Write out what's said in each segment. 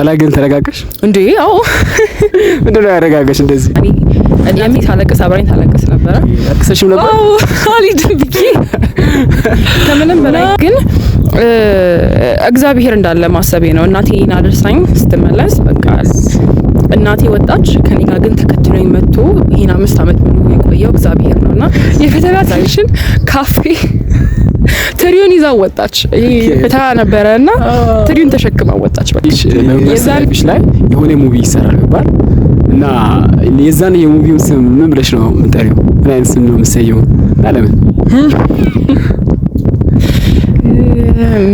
በኋላ ግን ተረጋጋሽ እንዴ? አዎ። ምንድን ነው ያረጋጋሽ እንደዚህ? እኔ ታለቅስ አብራኝ ታለቅስ ነበር። አክሰሽም ነበር? አዎ አልሄድም ብዬ ከምንም በላይ ግን እግዚአብሔር እንዳለ ማሰቤ ነው። እናቴን አድርሳኝ ስትመለስ በቃ እናቴ ወጣች ከኔ ጋር ግን ተከትሎኝ መጥቶ ይሄን 5 አመት ሙሉ የቆየው እግዚአብሔር ነውና የፈተና ሳይሽን ካፌ ትሪውን ይዛ ወጣች። ይሄ ፈተና ነበርና ትሪውን ተሸክማ ወጣች። በቃ የዛሬሽ ላይ የሆነ ሙቪ ይሰራል ነበር እና የዛን የሙቪውን ስም ምን ብለሽ ነው የምጠሪው? ምን አይነት ስም ነው የምትሰየው? አለምን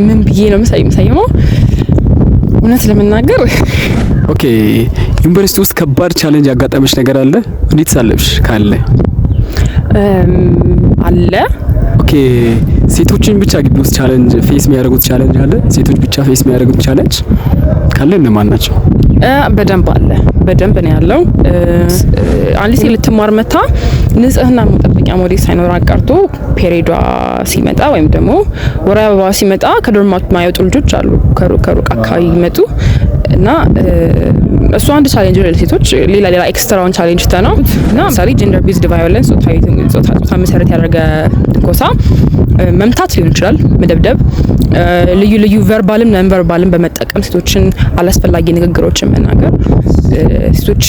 ምን ብዬ ነው የምሰየው? እውነት ለመናገር ኦኬ፣ ዩኒቨርሲቲ ውስጥ ከባድ ቻሌንጅ ያጋጠመሽ ነገር አለ? እንዴት ሳለብሽ ካለ አለ? ኦኬ፣ ሴቶችን ብቻ ግቢ ውስጥ ቻሌንጅ ፌስ የሚያደርጉት ቻሌንጅ አለ? ሴቶች ብቻ ፌስ የሚያደርጉት ቻሌንጅ ካለ እነማን ናቸው? በደንብ አለ። በደንብ ነው ያለው። አንዲት ልትማር መታ ንጽህና መጠበቂያ ሞዴል ሳይኖር አቀርቶ ፔሪዷ ሲመጣ ወይም ደግሞ ወር አበባ ሲመጣ ከዶርማት ማይወጡ ልጆች አሉ። ከሩቅ አካባቢ ይመጡ እና እሱ አንድ ቻሌንጅ ለሴቶች ሌላ ኤክስትራውን ቻሌንጅ ተናው እና ምሳሌ ጀንደር ቤዝድ ቫዮለንስ ጾታ መሰረት ያደረገ ትንኮሳ መምታት ሊሆን ይችላል፣ መደብደብ፣ ልዩ ቨርባልም ነን ቨርባልም በመጠቀም ሴቶችን አላስፈላጊ ንግግሮችን መናገር ሴቶች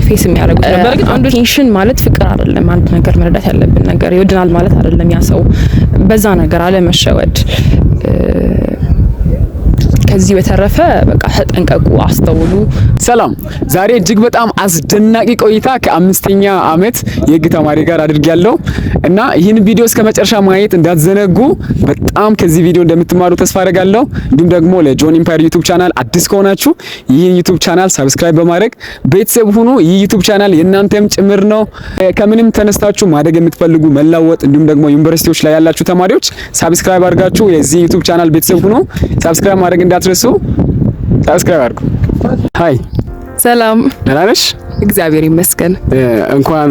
ፌስ የሚያደርጉት ነበር። ግን አንዱ ቴንሽን ማለት ፍቅር አይደለም። አንድ ነገር መረዳት ያለብን ነገር ይወድናል ማለት አይደለም። ያ ሰው በዛ ነገር አለመሸወድ። ከዚህ በተረፈ በቃ ተጠንቀቁ፣ አስተውሉ። ሰላም፣ ዛሬ እጅግ በጣም አስደናቂ ቆይታ ከ5ኛ አመት የህግ ተማሪ ጋር አድርጌያለሁ እና ይህን ቪዲዮ እስከ መጨረሻ ማየት እንዳትዘነጉ። በጣም ከዚህ ቪዲዮ እንደምትማሩ ተስፋ አደርጋለሁ። እንዲሁም ደግሞ ለጆን ኢምፓየር ዩቲዩብ ቻናል አዲስ ከሆናችሁ ይህን ዩቲዩብ ቻናል ሰብስክራይብ በማድረግ ቤተሰብ ሁኑ። ይህ ዩቲዩብ ቻናል የእናንተም ጭምር ነው። ከምንም ተነስታችሁ ማደግ የምትፈልጉ መላወጥ፣ እንዲሁም ደግሞ ዩኒቨርሲቲዎች ላይ ያላችሁ ተማሪዎች ሰብስክራይብ አድርጋችሁ የዚህ ዩቲዩብ ቻናል ቤተሰብ ሁኑ። ሰብስክራይብ ማድረግ እንዳትረሱ። ሰብስክራይብ አድርጉ። ሃይ፣ ሰላም፣ ደህና ነሽ? እግዚአብሔር ይመስገን። እንኳን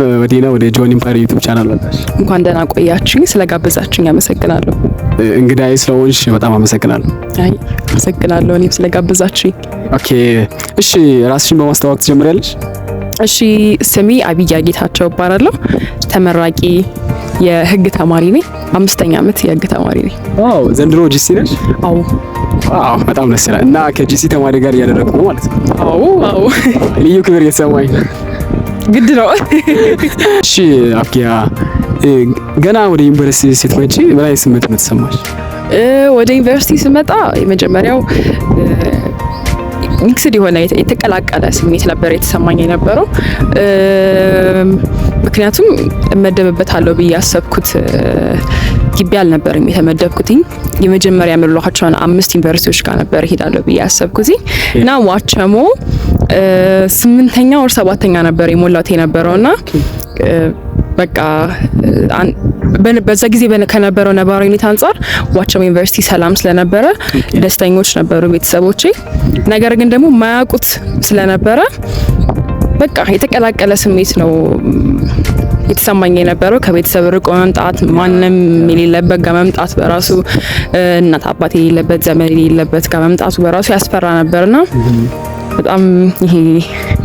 ወደ ጆን ኢምፓየር ዩቲዩብ ቻናል መጣሽ። እንኳን ደህና ቆያችሁኝ። ስለጋበዛችሁኝ አመሰግናለሁ። እንግዳዬ ስለሆንሽ በጣም አመሰግናለሁ። አይ አመሰግናለሁ እኔም ስለጋበዛችሁኝ። ኦኬ፣ እሺ፣ ራስሽን በማስተዋወቅ ትጀምሪያለሽ? እሺ፣ ስሜ አብያ ጌታቸው እባላለሁ። ተመራቂ የህግ ተማሪ ነኝ። 5ኛ አመት የህግ ተማሪ ነኝ። ዋው፣ ዘንድሮ ጂሲ ነሽ? አዎ። ዋው፣ በጣም ደስ ይላል። እና ከጂሲ ተማሪ ጋር እያደረኩ ነው ማለት ነው? አዎ። ልዩ ክብር እየተሰማኝ ግድ ነው። እሺ አፍያ፣ ገና ወደ ዩኒቨርሲቲ ስትመጪ ምን አይነት ስሜት ነው ተሰማሽ? ወደ ዩኒቨርሲቲ ስመጣ የመጀመሪያው ሚክስድ የሆነ የተቀላቀለ ስሜት ነበር የተሰማኝ የነበረው። ምክንያቱም እመደብበታለሁ ብዬ ያሰብኩት ግቢ አልነበረም የተመደብኩትኝ። የመጀመሪያ የምልኋቸውን 5 ዩኒቨርሲቲዎች ጋር ነበር ሄዳለሁ ብዬ ያሰብኩትኝ እና ዋቸሞ 8ኛ ወር 7ኛ ነበር የሞላሁት የነበረውና በቃ በዛ ጊዜ ከነበረው ነባራዊ ሁኔታ አንፃር ዋቸሞ ዩኒቨርሲቲ ሰላም ስለነበረ ደስተኞች ነበሩ ቤተሰቦቼ። ነገር ግን ደግሞ ማያውቁት ስለነበረ በቃ የተቀላቀለ ስሜት ነው የተሰማኝ የነበረው። ከቤተሰብ ርቆ መምጣት፣ ማንም የሌለበት ጋር መምጣት በራሱ እናት አባት የሌለበት ዘመድ የሌለበት ጋር መምጣቱ በራሱ ያስፈራ ነበርና በጣም ይሄ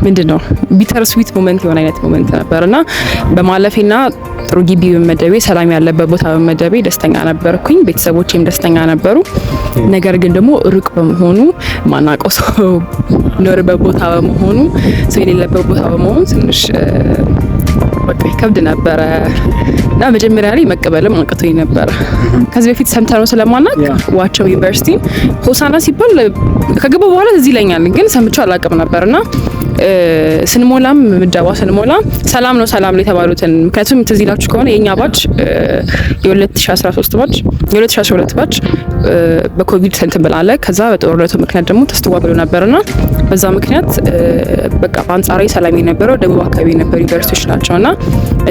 ምንድነው ቢተር ስዊት ሞመንት የሆነ አይነት ሞመንት ነበርና በማለፌና ጥሩ ግቢ በመደቤ ሰላም ያለበት ቦታ በመደቤ ደስተኛ ነበርኩኝ። ቤተሰቦቼም ደስተኛ ነበሩ። ነገር ግን ደግሞ ሩቅ በመሆኑ ማናውቀው ሰው ኖርበት ቦታ በመሆኑ ሰው የሌለበት ቦታ በመሆኑ ትንሽ በቃ ይከብድ ነበረ እና መጀመሪያ ላይ መቀበልም አንቅቶኝ ነበረ። ከዚህ በፊት ሰምተነው ስለማናውቅ ዋቸሞ ዩኒቨርሲቲ ሆሳና ሲባል ከገባ በኋላ እዚህ ይለኛል፣ ግን ሰምቼው አላውቅም ነበርና ስንሞላም ምደባ ስንሞላ ሰላም ነው የተባሉትን ምክንያቱም ትዝ ይላችሁ ከሆነ የኛ ባች የ2013 ባች የ2012 ባች በኮቪድ እንትን ብላለ። ከዛ በጦርነቱ ምክንያት ደግሞ ተስተጓጉሎ ነበርና በዛ ምክንያት በቃ በአንጻራዊ ሰላም የነበረው ደቡብ አካባቢ የነበሩ ዩኒቨርሲቲዎች ናቸውና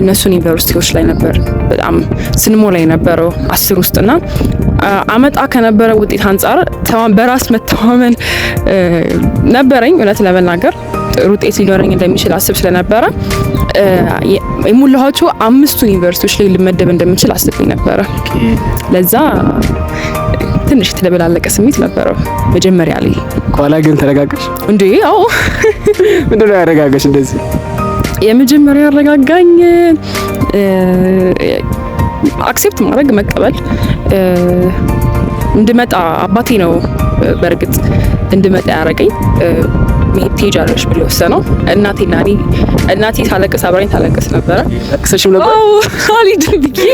እነሱን ዩኒቨርሲቲዎች ላይ ነበር በጣም ስንሞላ የነበረው 10 ውስጥና አመጣ ከነበረ ውጤት አንጻር በራስ መተማመን ነበረኝ። እውነት ለመናገር ጥሩ ውጤት ሊኖረኝ እንደሚችል አስብ ስለነበረ የሙላዎቹ 5 ዩኒቨርሲቲዎች ላይ ልመደብ እንደምችል አስብ ነበረ። ለዛ ትንሽ የተደበላለቀ ስሜት ነበረው መጀመሪያ ላይ። ኋላ ግን ተረጋጋሽ እንዴ? አዎ። ምንድነው ያረጋጋሽ እንደዚህ? የመጀመሪያ ያረጋጋኝ አክሴፕት ማድረግ መቀበል እንድመጣ አባቴ ነው በእርግጥ እንድመጣ ያደረገኝ። መሄድ ትሄጃለሽ ብሎ ወሰነው። እናቴ ታለቅስ አብራኝ ታለቅስ ነበረ። ለቅሰሽም ነበር? አዎ አልሄድም ብዬ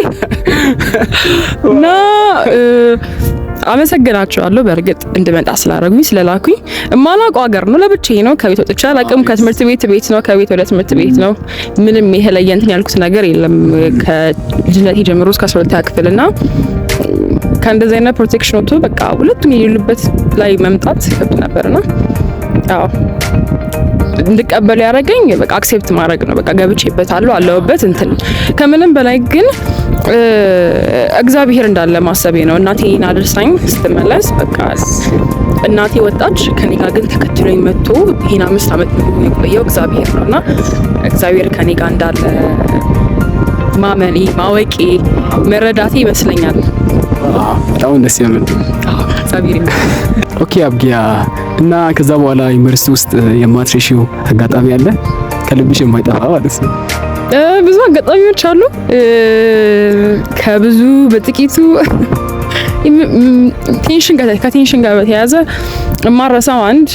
እና አመሰግናቸዋለሁ በእርግጥ እንድመጣ ስላደረጉኝ ስለላኩኝ። እማላውቀው ሀገር ነው፣ ለብቻዬ ነው። ከቤት ወጥቼ አላውቅም። ከትምህርት ቤት ነው፣ ከቤት ወደ ትምህርት ቤት ነው። ምንም የተለየ እንትን ያልኩት ነገር የለም ከልጅነቴ ጀምሮ እስከ 12ኛ ክፍል እና ከእንደዚህ አይነት ፕሮቴክሽን ወጥቶ በቃ ሁለቱም የሌሉበት ላይ መምጣት ከብድ ነበርና አዎ እንድቀበል ያደረገኝ በቃ አክሴፕት ማድረግ ነው። በቃ ገብቼበታለሁ አለሁበት እንትን ከምንም በላይ ግን እግዚአብሔር እንዳለ ማሰቤ ነው። እናቴን አድርሳኝ ስትመለስ በቃ እናቴ ወጣች፣ ከኔ ጋር ግን ተከትሎኝ መጥቶ ይሄን 5 አመት የቆየው እግዚአብሔር ነውና እግዚአብሔር ከኔ ጋር እንዳለ ማመኔ ማወቄ መረዳቴ ይመስለኛል። በጣም ደስ የሚል እግዚአብሔር። ኦኬ አብጊያ፣ እና ከዛ በኋላ ዩኒቨርሲቲ ውስጥ የማትረሺው አጋጣሚ አለ ከልብሽ የማይጠፋ ማለት ነው? ብዙ አጋጣሚዎች አሉ። ከብዙ በጥቂቱ ከቴንሽን ጋር በተያያዘ የማረሳው አንድ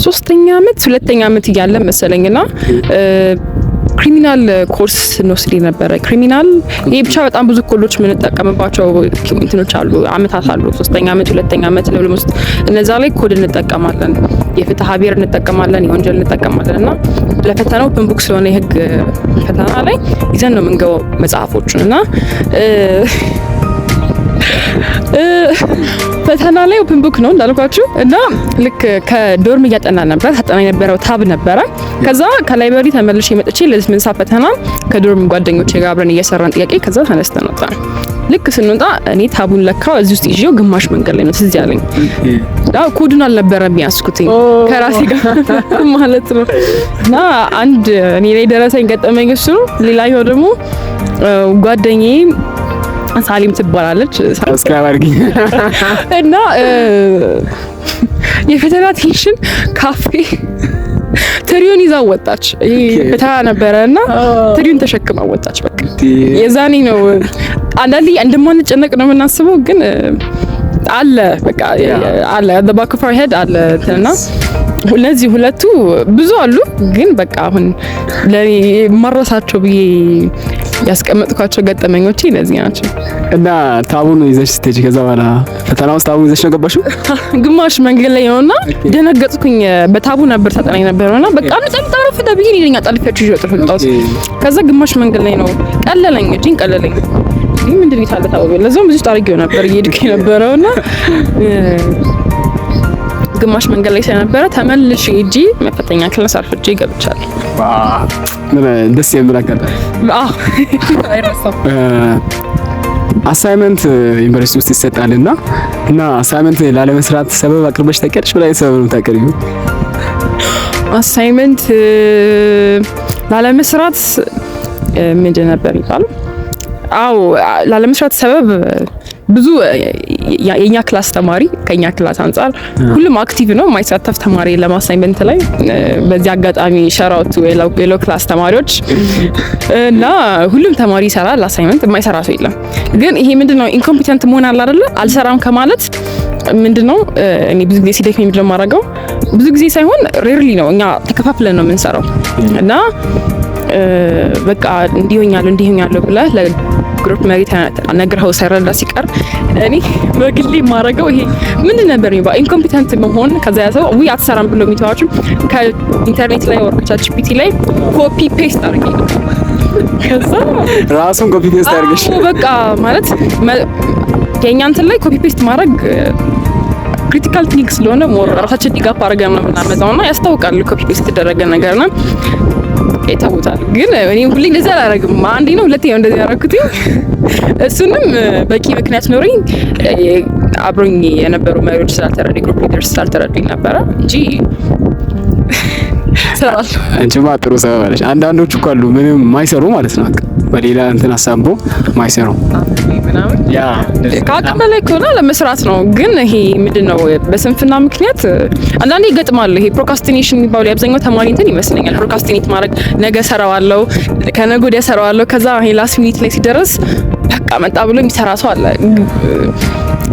3ኛ አመት 2ኛ አመት እያለ መሰለኝና ክሪሚናል ኮርስ እንወስድ ነበረ። ክሪሚናል ይሄ ብቻ በጣም ብዙ ኮሎች የምንጠቀምባቸው እንትኖች አሉ፣ አመታት አሉ። 3ኛ አመት 2ኛ አመት ለብለም ውስጥ እነዛ ላይ ኮድ እንጠቀማለን፣ የፍትሐ ብሔር እንጠቀማለን፣ የወንጀል እንጠቀማለን እና ለፈተናው ኦፕን ቡክ ስለሆነ የህግ ፈተና ላይ ይዘን ነው የምንገባው መጽሐፎቹን እና ፈተና ላይ ኦፕን ቡክ ነው እንዳልኳችሁ እና ልክ ከዶርም እያጠና ነበር። ታጠና የነበረው ታብ ነበረ። ከዛ ከላይብረሪ ተመልሼ መጥቼ ለምን ፈተና ከዶርም ጓደኞቼ ጋር አብረን እየሰራን ጥያቄ ከዛ ተነስተን ወጣ። ልክ ስንወጣ እኔ ታቡን ለካው እዚህ ውስጥ ይዤው ግማሽ መንገድ ላይ ነው ትዝ ያለኝ። ዳው ኮዱን አልነበረም ያስኩትኝ ከራሴ ጋር ማለት ነው። እና አንድ እኔ ላይ ደረሰኝ ገጠመኝ እሱ ነው። ሌላኛው ደግሞ ጓደኛዬ ሳሊም ትባላለች ሰብስክራይብ አድርጊ እና የፈተና ቴንሽን ካፌ ትሪውን ይዛ ወጣች። ይሄ ፈተና ነበረና ትሪውን ተሸክማ ወጣች። በቃ የዛኔ ነው አንዳንዴ እንደማንጨነቅ ነው የምናስበው፣ ግን አለ በቃ አለ the back of our head አለ እና እነዚህ ሁለቱ ብዙ አሉ፣ ግን በቃ አሁን ለኔ ማረሳቸው ብዬ ያስቀመጥኳቸው ገጠመኞች እነዚህ ናቸው። እና ታቡን ይዘሽ ስትሄጂ ከዛ በኋላ ፈተናው ታቡን ይዘሽ ነው ገባሽው? ግማሽ መንገድ ላይ ነውና ደነገጥኩኝ። በታቡ ነበር ታጠና ነበርና በቃ አንጠልጣለፍ ደብዬ ነኝ አጣልፈችሁ ይወጣሁት። ከዛ ግማሽ መንገድ ላይ ነው ቀለለኝ፣ እጂን ቀለለኝ። ይሄ ምንድን ነው ታለ ታቡ ለዛም ብዙ ታርጊው ነበር እየሄድኩኝ ነበርና ግማሽ መንገድ ላይ ስለነበረ ተመልሼ እጂ መፈተኛ ክላስ አርፍጄ ገብቻለሁ። ደስ የሚል አጋጣሚ። አይረሳም። አሳይመንት ዩኒቨርሲቲ ውስጥ ይሰጣልና እና አሳይመንት ላለመስራት ሰበብ አቅርበሽ ታውቂያለሽ? በላይ ሰበብ ነው ታቀርቢው? አሳይመንት ላለመስራት ምንድን ነበር የሚባለው? አዎ ላለመስራት ሰበብ ብዙ የኛ ክላስ ተማሪ ከኛ ክላስ አንፃር ሁሉም አክቲቭ ነው፣ የማይሳተፍ ተማሪ ለማሳይመንት ላይ። በዚህ አጋጣሚ ሸራውቱ የሎ ክላስ ተማሪዎች እና ሁሉም ተማሪ ይሰራል አሳይመንት፣ የማይሰራ ሰው የለም። ግን ይሄ ምንድነው ኢንኮምፒተንት መሆን አለ አይደለ? አልሰራም ከማለት ምንድነው እኔ ብዙ ጊዜ ሲደክመኝ ምንድነው የማደርገው? ብዙ ጊዜ ሳይሆን ሬርሊ ነው እኛ ተከፋፍለን ነው የምንሰራው እና በቃ እንዲሆኛለሁ ብለህ ለግሩፕ መሪ ነግረኸው ሳይረዳ ሲቀር እኔ በግሌ የማደርገው ይሄ ምንድን ነበር የሚባለው ኢንኮምፒተንት መሆን። ከዛ ያሰው አትሰራም ብሎ የሚተዋችሁ ከኢንተርኔት ላይ ወርክ ቻት ጂፒቲ ላይ ኮፒ ፔስት አድርጌ ከዛ ራሱን ኮፒ ፔስት አድርገሽ በቃ ማለት የኛ እንትን ላይ ኮፒ ፔስት ማድረግ ክሪቲካል ቲንክ ስለሆነ ሞር ራሳችን ዲጋፕ አድርገን ነው የምናመጣውና ያስታውቃል ኮፒ ፔስት የተደረገ ነገርና ይታወቃል። ግን እኔ ሁሌ እንደዛ አላደርግም። አንዴ ነው ሁለቴ ነው እንደዛ ያደረኩት። እሱንም በቂ ምክንያት ኖረኝ አብሮኝ የነበሩ መሪዎች ስላልተረዱ ግሩፕ ሊደርስ ስላልተረዱኝ ነበረ እንጂ ሰራል አንቺማ ጥሩ ሰው አለሽ። አንዳንዶቹ እኮ አሉ ምንም ማይሰሩ ማለት ነው። በሌላ እንትን አሳቦ ማይሰሩ ያ ከአቅም በላይ ከሆነ ለመስራት ነው። ግን ይሄ ምንድነው በስንፍና ምክንያት አንዳንዴ ይገጥማል። ይሄ ፕሮካስቲኔሽን የሚባለው የአብዛኛው ተማሪ እንትን ይመስለኛል። ፕሮካስቲኔት ማድረግ ነገ ሰራዋለሁ፣ ከነገ ወዲያ ሰራዋለሁ፣ ከዛ ይሄ ላስት ሚኒት ላይ ሲደርስ በቃ መጣ ብሎ የሚሰራ ሰው አለ።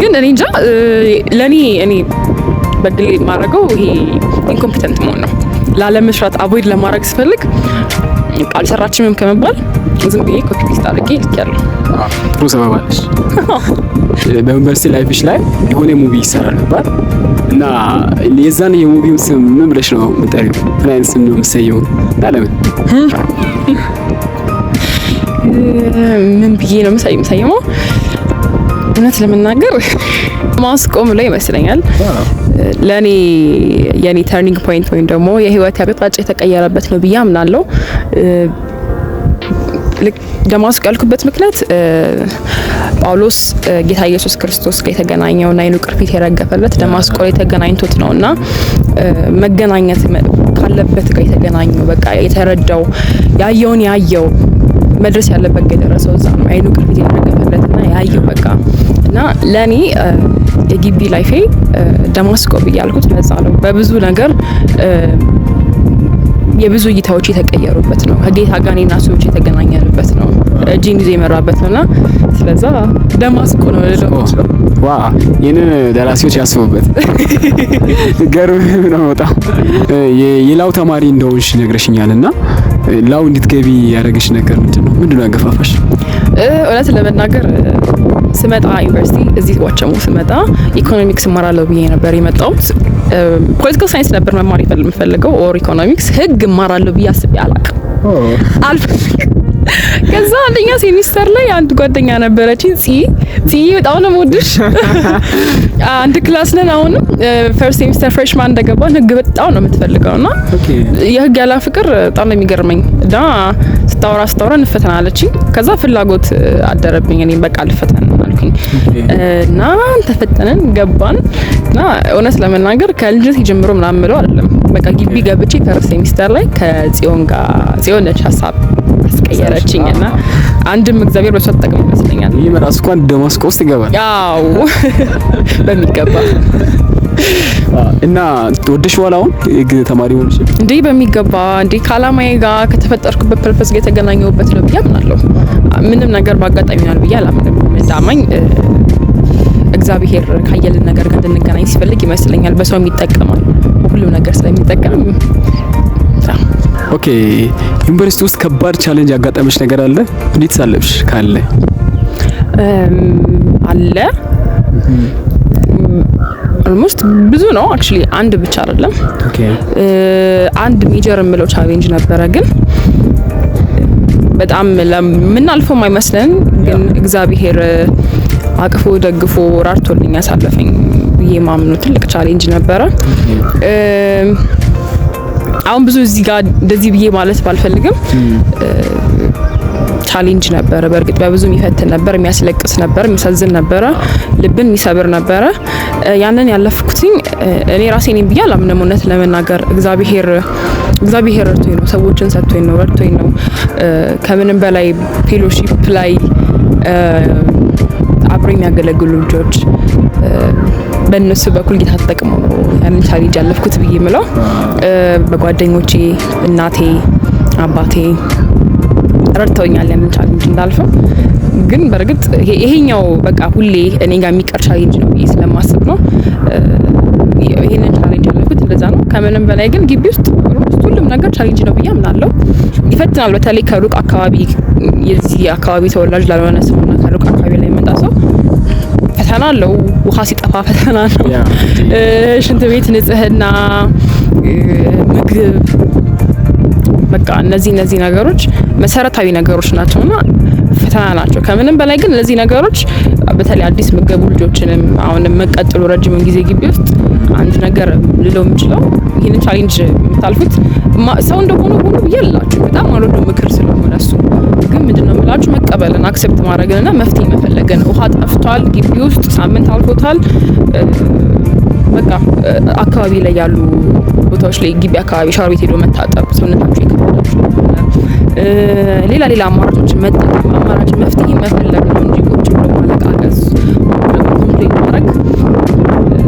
ግን እኔ እንጃ እኔ በግሌ የማደርገው ይሄ ኢንኮምፒተንት መሆን ነው። ላለመስራት አቮይድ ለማድረግ ስፈልግ ቃል ሰራችንም ከመባል ዝም ብዬ ኮፒ ፔስት አድርጌ ልኬያለሁ። ጥሩ ሰበብ አለሽ። በዩኒቨርሲቲ ላይፍሽ ላይ የሆነ ሙቪ ይሰራል ነበር እና የዛን የሙቪውን ስም ምን ብለሽ ነው የምጠሪው? ምን አይነት ስም ነው የምትሰየው? ለምን ምን ብዬ ነው የምሰየመው? እውነት ለመናገር ማስቆም ላይ ይመስለኛል ለኔ የኔ ተርኒንግ ፖይንት ወይም ደግሞ የህይወት አቅጣጫ የተቀየረበት ነው ብዬ አምናለሁ። ደማስቆ ያልኩበት ምክንያት ጳውሎስ ጌታ ኢየሱስ ክርስቶስ ጋር የተገናኘውና የዓይኑ ቅርፊት የረገፈለት ደማስቆ ላይ ተገናኝቶት ነውና መገናኘት ካለበት ጋር የተገናኘው በቃ የተረዳው ያየው መድረስ ያለበት ጋር የደረሰው እዛ ነው። የዓይኑ ቅርፊት የረገፈለትና ያየው በቃ እና ለኔ የግቢ ላይፌ ደማስቆ ብያልኩት ለዛ ነው። በብዙ ነገር የብዙ እይታዎች የተቀየሩበት ነው። ከጌታ ጋር እኔና ሰዎች የተገናኘንበት ነው። እጂን ጊዜ የመራበት ነውና ስለዛ ደማስቆ ነው ለለው። ዋው ይሄንን ደራሲዎች ያስቡበት። ገርም ነው በጣም። የላው ተማሪ እንደሆንሽ ነግረሽኛልና ላው እንድትገቢ ያደረገሽ ነገር ምንድነው ያገፋፋሽ? እውነት ለመናገር ስመጣ ዩኒቨርሲቲ እዚህ ዋቸሞ ስመጣ ኢኮኖሚክስ እማራለሁ ብዬ ነበር የመጣሁት። ፖለቲካል ሳይንስ ነበር መማር የምፈልገው ኦር ኢኮኖሚክስ። ህግ እማራለሁ ብዬ አስቤ አላውቅም። ከዛ አንደኛ ሴሚስተር ላይ አንድ ጓደኛ ነበረችኝ ፂ በጣም ነው የምወድሽ። አንድ ክላስ ነን አሁንም ፈርስት ሴሚስተር ፍሬሽማን እንደገባን ህግ በጣም ነው የምትፈልገውና የህግ ያለ ፍቅር በጣም ነው የሚገርመኝ። እና ስታወራ እንፈተናለችኝ። ከዛ ፍላጎት አደረብኝ። እኔም በቃ ልፈተን አልኩኝ እና ተፈተነን ገባን። እና እውነት ለመናገር ከልጅነት ጀምሮ ምናምን ብለው አይደለም በቃ ግቢ ገብቼ ፈርስት ሴሚስተር ላይ ከጽዮን ነች ሀሳብ አስቀየረችኝና አንድም እግዚአብሔር በሷ ተጠቅሞ ይመስለኛል። ይሄ ራስ እንኳን ደማስቆ ውስጥ ይገባል። ያው በሚገባ እና ወደሽዋል። አሁን የግ ተማሪ ሆነሽ እንዴ? በሚገባ እንዴ ከዓላማዬ ጋር ከተፈጠርኩበት ፐርፐስ ጋር የተገናኘሁበት ነው ብዬ አምናለሁ። ምንም ነገር ባጋጣሚ ይሆናል ብዬ አላምንም። እንዳማኝ እግዚአብሔር ካየልን ነገር ጋር እንድንገናኝ ሲፈልግ ይመስለኛል። በሰው ይጠቀማል፣ ሁሉም ነገር ስለሚጠቀም። ኦኬ ዩኒቨርሲቲ ውስጥ ከባድ ቻሌንጅ ያጋጠመሽ ነገር አለ? እንዴት ሳለፍሽ? ካለ አለ ኦልሞስት ብዙ ነው አክቹሊ፣ አንድ ብቻ አይደለም። ኦኬ አንድ ሜጀር የምለው ቻሌንጅ ነበረ፣ ግን በጣም ለምናልፈው የማይመስለን ግን እግዚአብሔር አቅፎ ደግፎ ራርቶልኝ ያሳለፈኝ ብዬ ማምኑ ትልቅ ቻሌንጅ ነበረ። አሁን ብዙ እዚህ ጋር እንደዚህ ብዬ ማለት ባልፈልግም ቻሌንጅ ነበረ። በእርግጥ በብዙ የሚፈትን ነበር፣ የሚያስለቅስ ነበር፣ የሚያሳዝን ነበረ፣ ልብን የሚሰብር ነበረ። ያንን ያለፍኩትኝ እኔ ራሴ ነኝ ብዬ አላምንም። እውነት ለመናገር እግዚአብሔር ረድቶኝ ነው፣ ሰዎችን ሰጥቶኝ ነው፣ ረድቶኝ ነው። ከምንም በላይ ፌሎሺፕ ላይ አብረው የሚያገለግሉ ልጆች በእነሱ በኩል ጌታ ተጠቅመው ነው ያንን ቻሌንጅ ያለፍኩት ብዬ የምለው። በጓደኞቼ፣ እናቴ፣ አባቴ ረድተውኛል ያንን ቻሌንጅ እንዳልፈው። ግን በእርግጥ ይሄኛው በቃ ሁሌ እኔ ጋር የሚቀር ቻሌንጅ ነው ብዬ ስለማስብ ነው ይሄንን ቻሌንጅ ያለፍኩት። እንደዛ ነው። ከምንም በላይ ግን ግቢ ውስጥ ሁሉም ነገር ቻሌንጅ ነው ብዬ አምናለሁ። ይፈትናል። በተለይ ከሩቅ አካባቢ የዚህ አካባቢ ተወላጅ ላልሆነ ሰውና ከሩቅ አካባቢ ላይ መጣ ሰው ፈተና አለው። ውሃ ሲጠፋ ፈተና ነው። ሽንት ቤት ንጽህና፣ ምግብ፣ በቃ እነዚህ ነገሮች መሰረታዊ ነገሮች ናቸውና ፈተና ናቸው። ከምንም በላይ ግን እነዚህ ነገሮች በተለይ አዲስ ምገቡ ልጆችንም አሁን መቀጥሉ ረጅም ጊዜ ግቢ ውስጥ አንድ ነገር ልለው የምችለው ይሄንን ቻሌንጅ የምታልፉት ሰው እንደሆነ ሆኖ ብያላችሁ በጣም አልወደው ምክር ስለሆነ እሱ ግን ምንድነው የምላችሁ መቀበልን አክሰፕት ማድረግንና መፍትሄ መፈለግን። ውሃ ጠፍቷል ግቢ ውስጥ ሳምንት አልፎታል። በቃ አካባቢ ላይ ያሉ ቦታዎች ላይ ግቢ አካባቢ ሻወር ቤት ሄዶ መታጠብ፣ ሰውነታችሁ የከበዳችሁ ሌላ ሌላ አማራጮችን መጠቀም፣ አማራጭ መፍትሄ መፈለግ ነው እንጂ ቁጭ ብሎ ማለቃቀስ ኮምፕሌት ማድረግ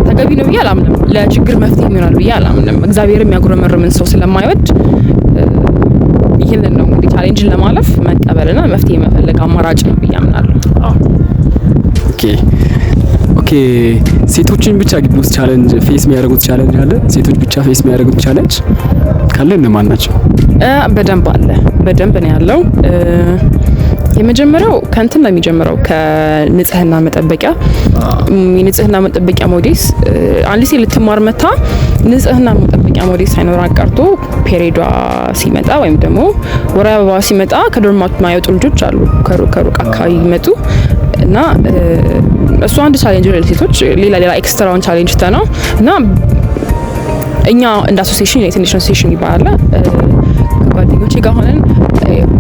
ተገቢ ነው ብዬ አላምንም። ለችግር መፍትሄ ይሆናል ብዬ አላምንም። እግዚአብሔርም ያጉረመርምን ሰው ስለማይወድ ይህንን ነው እንግዲህ ቻሌንጅን ለማለፍ መቀበልና መፍትሄ መፈለግ አማራጭ ነው ብዬ አምናለሁ። ኦኬ ሴቶችን ብቻ ግቢ ውስጥ ቻሌንጅ ፌስ የሚያደርጉት ቻሌንጅ አለ? ሴቶች ብቻ ፌስ የሚያደርጉት ቻሌንጅ ካለ እነማን ናቸው? በደንብ አለ፣ በደንብ ነው ያለው። የመጀመሪያው ከእንትን ነው የሚጀምረው፣ ከንጽህና መጠበቂያ። የንጽህና መጠበቂያ ሞዴስ አንዲት ሴት ልትማር መታ ንጽህና መጠበቂያ ሞዴስ ሳይኖር ቀርቶ ፔሪዷ ሲመጣ ወይም ደግሞ ወር አበባ ሲመጣ ከዶርማት ማይወጡ ልጆች አሉ፣ ከሩቅ አካባቢ ይመጡ እና እሱ አንድ ቻሌንጅ ነው ለሴቶች። ሌላ ኤክስትራውን ቻሌንጅ ነው እና እኛ እንደ አሶሲዬሽን የትንሽ አሶሲዬሽን ይባላል ጓደኞቼ ጋር ሆነን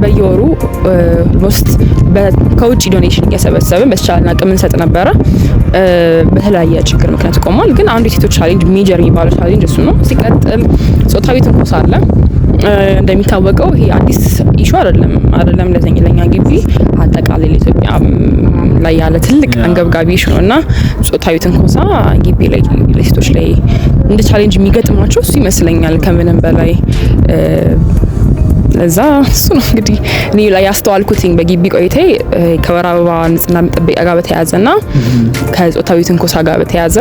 በየወሩ ሞስት ከውጭ ዶኔሽን እየሰበሰብን በተቻለን አቅም እንሰጥ ነበረ። በተለያየ ችግር ምክንያት ቆሟል። ግን አንዱ የሴቶች ቻሌንጅ ሜጀር የሚባለው ቻሌንጅ እሱ ነው። ሲቀጥል ጾታዊ ትንኮሳ አለ። እንደሚታወቀው ይሄ አዲስ ኢሹ አይደለም ለኛ ግቢ አጠቃላይ ለኢትዮጵያ ላይ ያለ ትልቅ አንገብጋቢ ኢሹ ነውና ጾታዊ ትንኮሳ ግቢ ላይ ለሴቶች ላይ እንደ ቻሌንጅ የሚገጥማቸው እሱ ይመስለኛል ከምንም በላይ። ለዛ እሱ ነው እንግዲህ እኔ ላይ ያስተዋልኩትኝ በግቢ ቆይቴ ከወር አበባ ንጽህና መጠበቂያ ጋር በተያያዘና ከጾታዊ ትንኮሳ ጋር በተያያዘ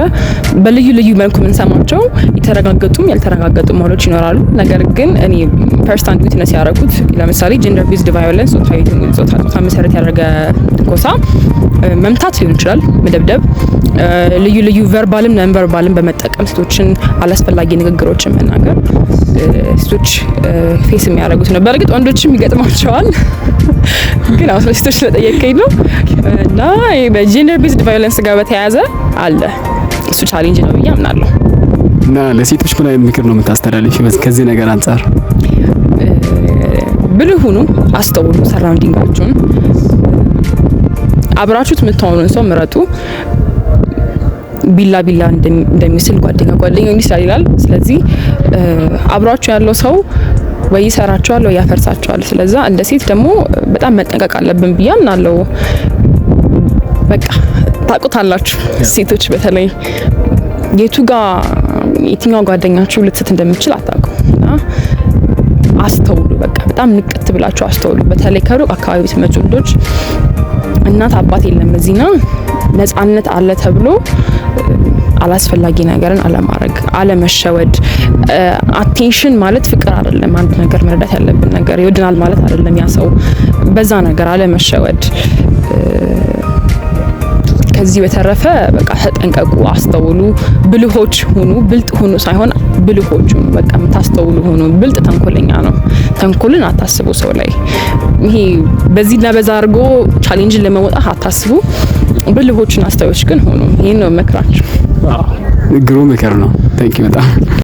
በልዩ ልዩ መልኩ የምንሰማቸው የተረጋገጡም ያልተረጋገጡ መሆኖች ይኖራሉ። ነገር ግን እኔ ፈርስት ሃንድ ዊትነስ ያደረኩት ለምሳሌ ጀንደር ቤዝድ ቫዮለንስ ጾታ መሰረት ያደረገ ትንኮሳ መምታት ሊሆን ይችላል፣ መደብደብ፣ ልዩ ልዩ ቨርባልም ነን ቨርባልም በመጠቀም ሴቶችን አላስፈላጊ ንግግሮችን መናገር ሴቶች ፌስ የሚያደርጉት ነው። በእርግጥ ወንዶችም ይገጥማቸዋል፣ ግን አሁን ሴቶች ስለጠየቀኝ ነው። እና በጀንደር ቤዝድ ቫዮለንስ ጋር በተያያዘ አለ እሱ ቻሌንጅ ነው ብዬ አምናለሁ። እና ለሴቶች ምን አይነት ምክር ነው የምታስተላልፊው ከዚህ ነገር አንጻር? ብልህ ሁኑ፣ አስተውሉ፣ ሰራውንዲንጋችሁን አብራችሁት የምትሆኑን ሰው ምረጡ። ቢላ እንደሚስል ጓደኛው ይስላል ይላል። ስለዚህ አብራችሁ ያለው ሰው ወይ ይሰራችኋል ወይ ያፈርሳችኋል። ስለዛ እንደ ሴት ደግሞ በጣም መጠንቀቅ አለብን ብዬ አምናለሁ። በቃ ታውቁታላችሁ ሴቶች በተለይ የትኛው ጓደኛችሁ ልትስት እንደምትችል አታውቁምና አስተውሉ። በቃ በጣም ንቅት ብላችሁ አስተውሉ። በተለይ ከሩቅ አካባቢ የምትመጡ ልጆች እናት አባት የለም እዚህና ነፃነት አለ ተብሎ አላስፈላጊ ነገርን አለማድረግ፣ አለመሸወድ። አቴንሽን ማለት ፍቅር አይደለም። አንድ ነገር መረዳት ያለብን ነገር ይወድናል ማለት አይደለም ያ ሰው። በዛ ነገር አለመሸወድ። ከዚህ በተረፈ በቃ ተጠንቀቁ፣ አስተውሉ፣ ብልሆች ሁኑ። ብልጥ ሁኑ ሳይሆን ብልሆች ሁኑ። በቃ የምታስተውሉ ሁኑ። ብልጥ ተንኮለኛ ነው። ተንኮልን አታስቡ ሰው ላይ። ይሄ በዚህና በዛ አድርጎ ቻሌንጅን ለመወጣት አታስቡ። ብልሆችን አስተዋዮች ግን ሁኑ። ይሄን ነው መክራችሁ። ግሩም ምክር ነው። ታንኪ በጣም